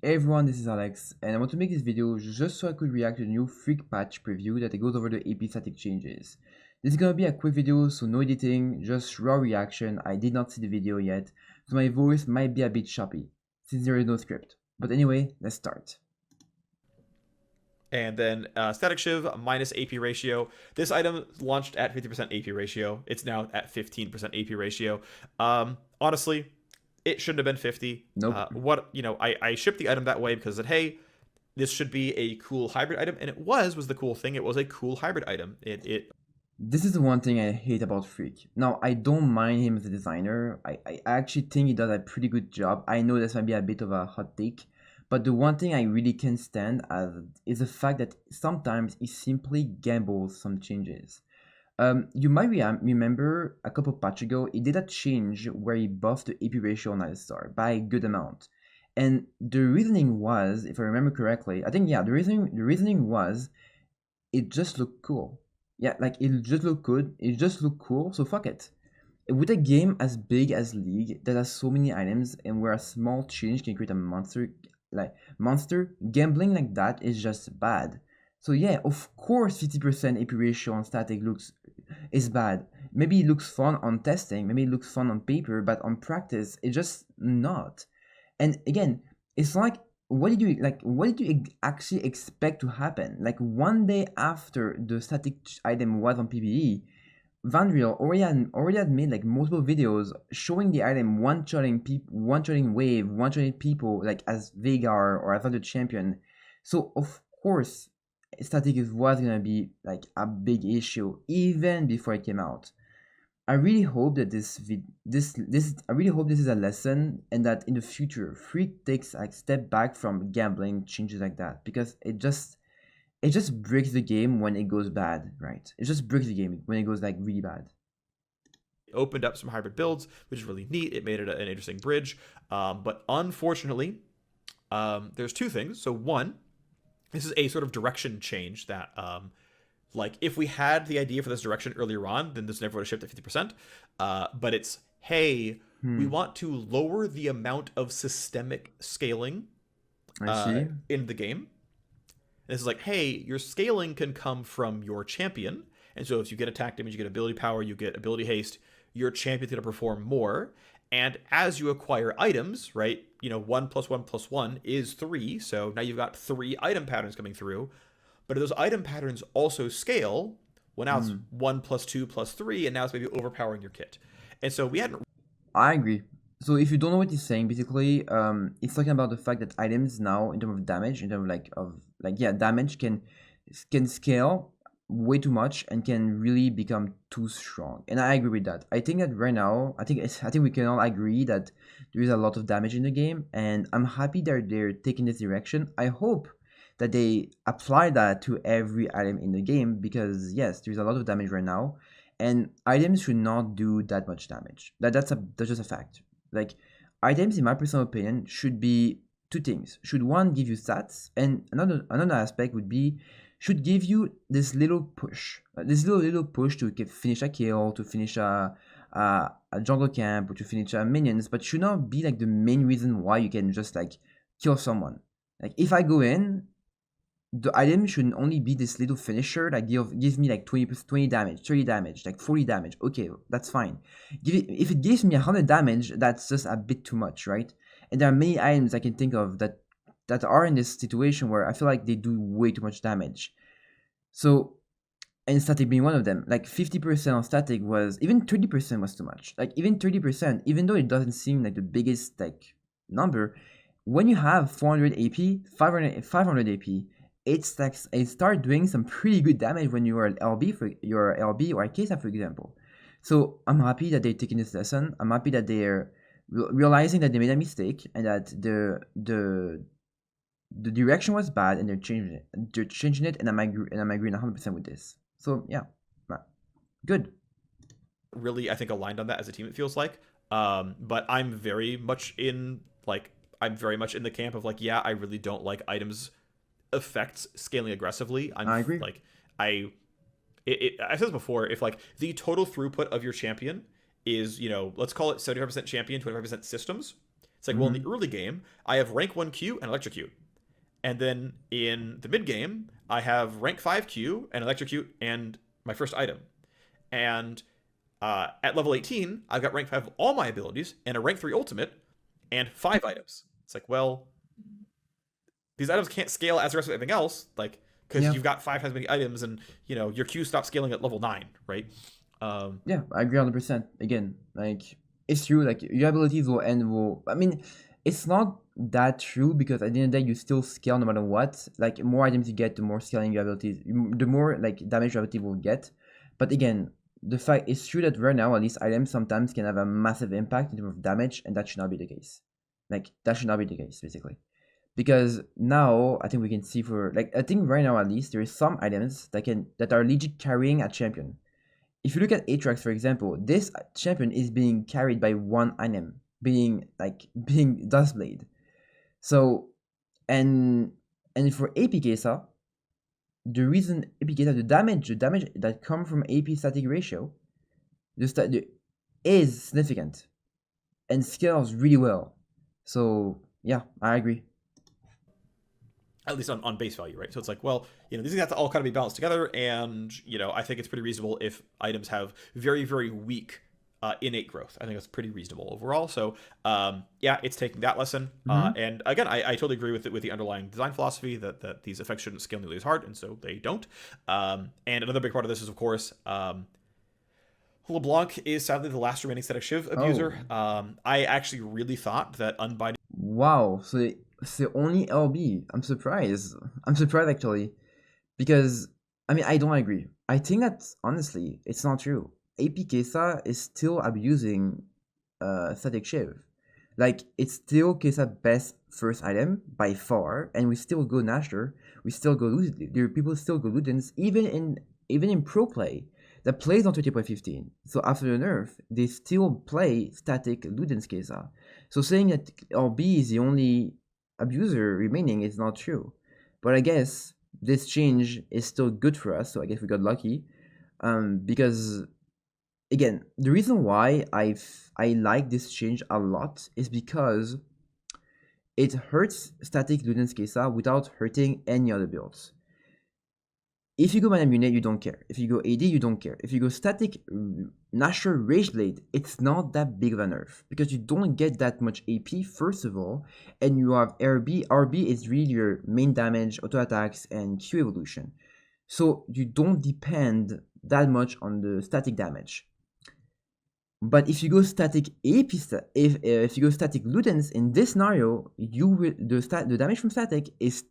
Hey everyone, this is Alex, and I want to make this video just so I could react to the new Phreak patch preview that it goes over the AP static changes. This is gonna be a quick video, so no editing, just raw reaction. I did not see the video yet, so my voice might be a bit choppy, since there is no script. But anyway, let's start. And then Statikk Shyv minus AP ratio. This item launched at 50% AP ratio. It's now at 15% AP ratio. Honestly, it shouldn't have been 50. Nope. I shipped the item that way because I said, hey, this should be a cool hybrid item, and it was the cool thing. It was a cool hybrid item. This is the one thing I hate about Phreak. Now, I don't mind him as a designer. I actually think he does a pretty good job. I know this might be a bit of a hot take, but the one thing I really can't stand is the fact that sometimes he simply gambles some changes. You might remember a couple patch ago, he did a change where he buffed the AP ratio on Alistar by a good amount. And the reasoning was, if I remember correctly, I think, yeah, the reasoning was it just looked cool. Yeah, like it just looked good, it just looked cool, so fuck it. With a game as big as League that has so many items and where a small change can create a monster, gambling like that is just bad. So yeah, of course 50% AP ratio on static is bad. Maybe it looks fun on testing, maybe it looks fun on paper, but on practice it's just not. And again, it's like what did you actually expect to happen? Like one day after the static item was on PvE, Vandriel already had made like multiple videos showing the item one-shotting wave, one-shotting people like as Veigar or as other champion. So of course static was gonna be like a big issue even before it came out. I really hope that I really hope this is a lesson and that in the future Phreak takes like step back from gambling changes like that, because it just breaks the game when it goes bad, right? It just breaks the game when it goes like really bad. Opened up some hybrid builds, which is really neat. It made it an interesting bridge. But unfortunately, there's two things. So one, this is a sort of direction change that like if we had the idea for this direction earlier on, then this never would have shipped at 50%. But it's, hey, we want to lower the amount of systemic scaling I see. in the game. And this is like, hey, your scaling can come from your champion. And so if you get attack damage, you get ability power, you get ability haste, your champion's going to perform more. And as you acquire items, right, 1 + 1 + 1 is 3. So now you've got 3 item patterns coming through. But those item patterns also scale. Well, now it's 1 + 2 + 3, and now it's maybe overpowering your kit. And so we hadn't. I agree. So if you don't know what he's saying, basically, it's talking about the fact that items now, in terms of damage, in terms of damage can scale way too much and can really become too strong. And I agree with that. I think that right now, I think we can all agree that there is a lot of damage in the game, and I'm happy that they're taking this direction. I hope that they apply that to every item in the game, because yes, there's a lot of damage right now, and items should not do that much damage. That's just a fact. Like items, in my personal opinion, should be two things. Should one give you stats, and another aspect would be should give you this little push, little push to finish a kill, to finish a jungle camp, or to finish minions, but should not be like the main reason why you can just like kill someone. Like if I go in, the item should only be this little finisher that gives me like 20 damage, 30 damage, like 40 damage. Okay, that's fine. If it gives me 100 damage, that's just a bit too much, right? And there are many items I can think of that are in this situation where I feel like they do way too much damage. So, and static being one of them, like 50% on static was, even 30% was too much. Like even 30%, even though it doesn't seem like the biggest like number, when you have 400 AP, 500 AP, it start doing some pretty good damage when you are LB for your LB or Kaisa, for example. So I'm happy that they're taking this lesson. I'm happy that they're realizing that they made a mistake and that the direction was bad and they're changing it. And I'm agreeing 100% with this. So yeah, good. Really, I think, aligned on that as a team, it feels like. But I'm very much in the camp of like, yeah, I really don't like items effects scaling aggressively. I agree. Like I've said this before, if like the total throughput of your champion is, let's call it 75% champion, 25% systems, It's like, well, in the early game, I have rank 1 Q and electrocute. And then in the mid game, I have rank 5 Q and electrocute and my first item. And at level 18, I've got rank 5 of all my abilities and a rank 3 ultimate and 5 items. It's like, well, these items can't scale as the rest of everything else, like, because Yeah. you've got 5 times as many items, and your Q stops scaling at level 9, right? Yeah, I agree 100%. Again, like it's true. Like your abilities will end. Will I mean, it's not that true because at the end of the day, you still scale no matter what. Like more items you get, the more scaling your abilities, the more like damage your ability will get. But again, the fact it's true that right now, at least items sometimes can have a massive impact in terms of damage, and that should not be the case. Like that should not be the case, basically. Because now I think we can see for like I think right now at least there is some items that are legit carrying a champion. If you look at Atrax, for example, this champion is being carried by one item, being Dustblade. So, and for AP Kaisa, the reason AP Kaisa, the damage that come from AP static ratio, is significant and scales really well. So yeah, I agree. At least on base value, right? So it's like, well, these things have to all kind of be balanced together, and I think it's pretty reasonable if items have very, very weak innate growth. I think that's pretty reasonable overall. So yeah, it's taking that lesson. And again, I totally agree with the underlying design philosophy that these effects shouldn't scale nearly as hard, and so they don't. And another big part of this is, of course, LeBlanc is sadly the last remaining Statikk Shyv abuser. I actually really thought that Unbinding. Wow, so it's only LB. I'm surprised. I'm surprised actually, because I mean I don't agree. I think that honestly it's not true. AP Kaisa is still abusing Statikk Shyv. Like it's still Kaisa best first item by far, and we still go Nashor. We still go there. People still go Ludens, even in pro play that plays on 20.15. So after the nerf, they still play static Ludens Kaisa. So saying that LB is the only abuser remaining is not true. But I guess this change is still good for us, so I guess we got lucky. Because again, the reason why I like this change a lot is because it hurts static Ludens Kaisa without hurting any other builds. If you go Mana Munite, you don't care. If you go AD, you don't care. If you go static Nashor Rageblade, it's not that big of a nerf because you don't get that much AP first of all, and you have RB. RB is really your main damage, auto attacks, and Q evolution. So you don't depend that much on the static damage. But if you go static AP, if you go static Ludens in this scenario, the damage from static is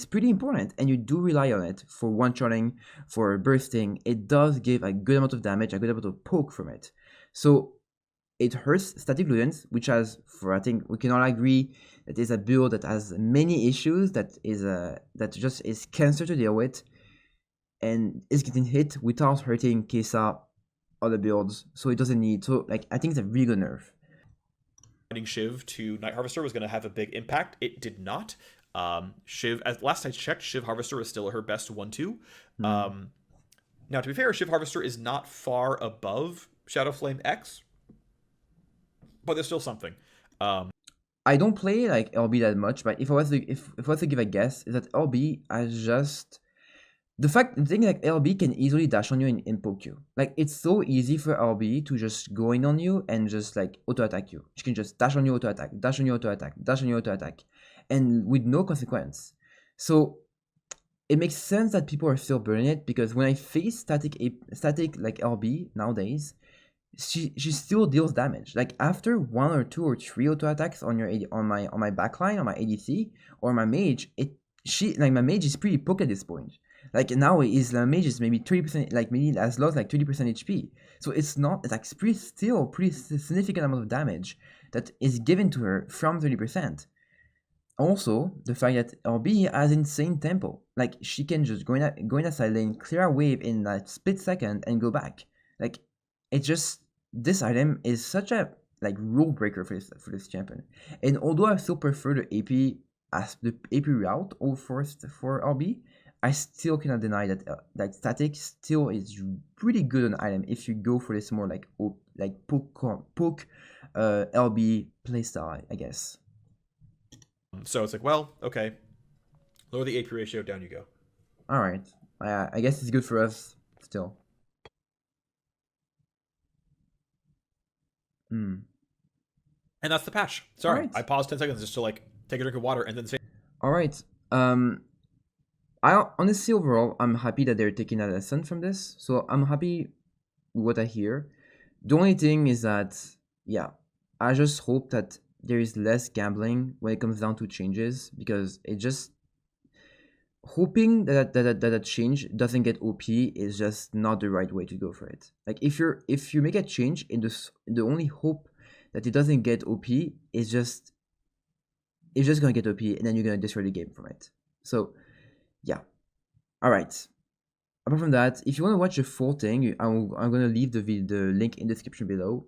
pretty important, and you do rely on it for one-shotting, for bursting. It does give a good amount of damage, a good amount of poke from it. So it hurts static Ludens, which has, I think we can all agree that is a build that has many issues, that just is cancer to deal with, and is getting hit without hurting Kaisa other builds, so it doesn't need. So like I think it's a really good nerf. Shyv to Night Harvester was going to have a big impact. It did not. Shyv, as last I checked, Shyv Harvester is still her best 1-2. Now, to be fair, Shyv Harvester is not far above Shadow Flame X, but there's still something. I don't play like LB that much, but if I was to give a guess, is that LB has just the thing like LB can easily dash on you and poke you. Like it's so easy for LB to just go in on you and just like auto attack you. She can just dash on you, auto attack, dash on you, auto attack, dash on you, auto attack, and with no consequence. So it makes sense that people are still burning it, because when I face static like LB nowadays, she still deals damage. Like after 1 or 2 or 3 auto attacks on my backline, on my ADC or my mage, my mage is pretty poke at this point. Like now my mage is maybe 30%, like maybe as low as like 30% HP. So it's like still pretty significant amount of damage that is given to her from 30%. Also, the fact that LB has insane tempo. Like she can just go in a side lane, clear a wave in a split second and go back. Like it's just, this item is such a like rule breaker for this champion. And although I still prefer the AP as the AP route for LB, I still cannot deny that static still is pretty good on item if you go for this more like poke LB playstyle, I guess. So it's like, well, okay, lower the AP ratio, down you go. All right. I guess it's good for us still. Hmm. And that's the patch. Sorry, Alright. I paused 10 seconds just to like take a drink of water and then say. All right. I honestly overall I'm happy that they're taking a lesson from this. So I'm happy with what I hear. The only thing is that yeah, I just hope that there is less gambling when it comes down to changes because it just hoping that change doesn't get OP is just not the right way to go for it. Like if you make a change in the only hope that it doesn't get OP is just it's just gonna get OP and then you're gonna destroy the game from it. So yeah. Alright. Apart from that, if you want to watch the full thing, I'm gonna leave the link in the description below.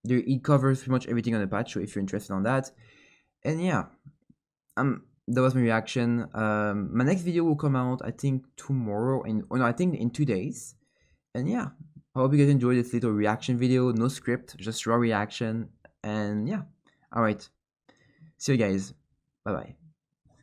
It covers pretty much everything on the patch, so if you're interested on that. And yeah, that was my reaction. My next video will come out I think tomorrow or no, I think in 2 days. And yeah, I hope you guys enjoyed this little reaction video. No script, just raw reaction. And yeah, alright. See you guys. Bye bye.